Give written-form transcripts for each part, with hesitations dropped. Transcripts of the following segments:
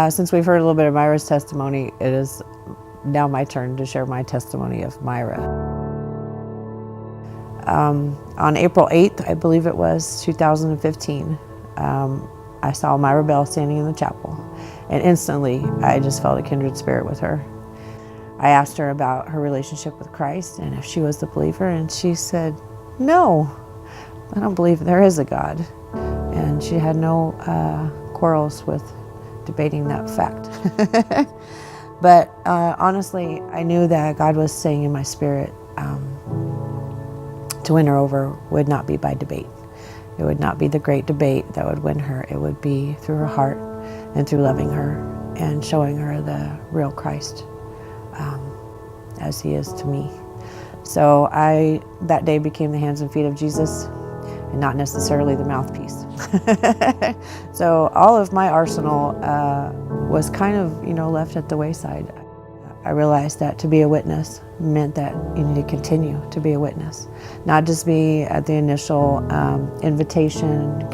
Since we've heard a little bit of Myra's testimony, it is now my turn to share my testimony of Myra. On April 8th, I believe it was, 2015, I saw Myra Bell standing in the chapel, and instantly I just felt a kindred spirit with her. I asked her about her relationship with Christ and if she was the believer, and she said, "No, I don't believe there is a God." And she had no quarrels with debating that fact. But honestly, I knew that God was saying in my spirit, to win her over would not be by debate. It would not be the great debate that would win her. It would be through her heart and through loving her and showing her the real Christ as he is to me. So that day became the hands and feet of Jesus and not necessarily the mouthpiece. So all of my arsenal was kind of, left at the wayside. I realized that to be a witness meant that you need to continue to be a witness, not just be at the initial invitation,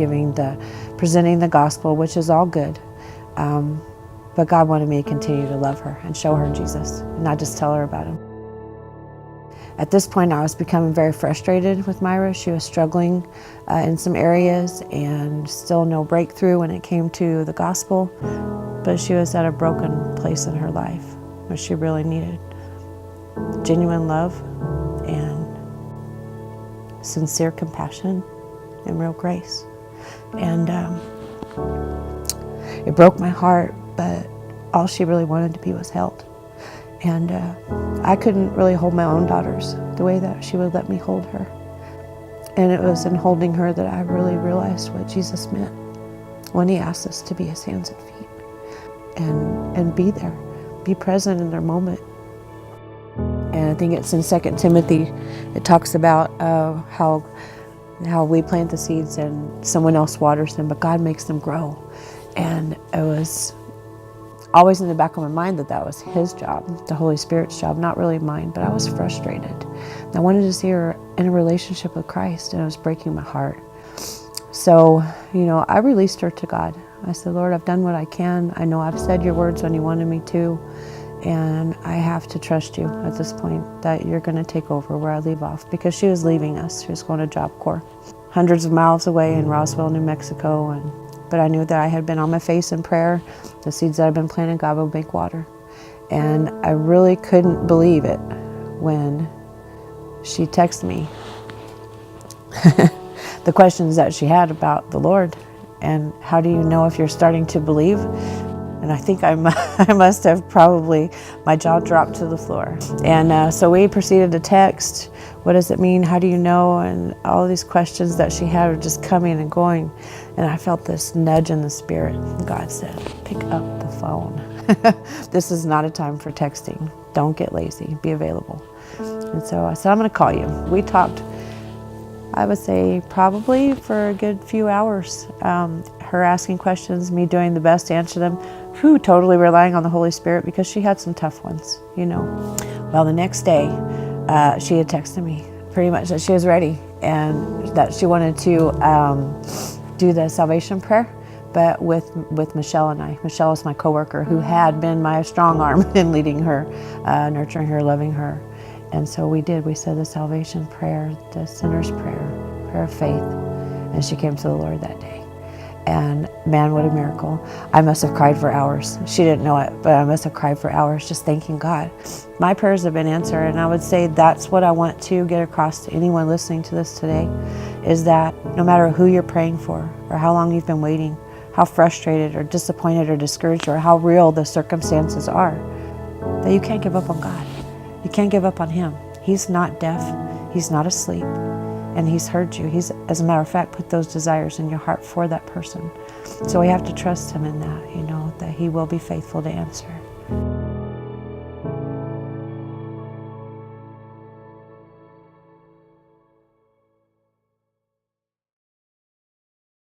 presenting the gospel, which is all good. But God wanted me to continue to love her and show her Jesus, and not just tell her about him. At this point, I was becoming very frustrated with Myra. She was struggling in some areas and still no breakthrough when it came to the gospel. But she was at a broken place in her life where she really needed genuine love and sincere compassion and real grace. And it broke my heart, but all she really wanted to be was held. And I couldn't really hold my own daughters the way that she would let me hold her. And it was in holding her that I really realized what Jesus meant when he asked us to be his hands and feet and be there, be present in their moment. And I think it's in 2 Timothy, it talks about how we plant the seeds and someone else waters them, but God makes them grow. And it was always in the back of my mind that was his job, the Holy Spirit's job, not really mine, but I was frustrated. I wanted to see her in a relationship with Christ, and it was breaking my heart. So, I released her to God. I said, "Lord, I've done what I can. I know I've said your words when you wanted me to, and I have to trust you at this point that you're going to take over where I leave off," because she was leaving us. She was going to Job Corps, hundreds of miles away in Roswell, New Mexico, but I knew that I had been on my face in prayer. The seeds that I've been planting, God will make water. And I really couldn't believe it when she texted me the questions that she had about the Lord and how do you know if you're starting to believe? And I think I must have probably, my jaw dropped to the floor. And so we proceeded to text, what does it mean? How do you know? And all these questions that she had were just coming and going. And I felt this nudge in the spirit. And God said, "Pick up the phone. This is not a time for texting. Don't get lazy, be available." And so I said, "I'm gonna call you." We talked, I would say probably for a good few hours. Her asking questions, me doing the best to answer them, totally relying on the Holy Spirit because she had some tough ones, Well, the next day, she had texted me pretty much that she was ready and that she wanted to do the salvation prayer, but with Michelle and I. Michelle is my coworker who had been my strong arm in leading her, nurturing her, loving her. And so we said the salvation prayer, the sinner's prayer, prayer of faith, and she came to the Lord that day. And man, what a miracle. I must have cried for hours. She didn't know it, but I must have cried for hours just thanking God. My prayers have been answered, and I would say that's what I want to get across to anyone listening to this today, is that no matter who you're praying for or how long you've been waiting, how frustrated or disappointed or discouraged or how real the circumstances are, that you can't give up on God. You can't give up on him. He's not deaf. He's not asleep. And he's heard you. He's, as a matter of fact, put those desires in your heart for that person. So we have to trust him in that, that he will be faithful to answer.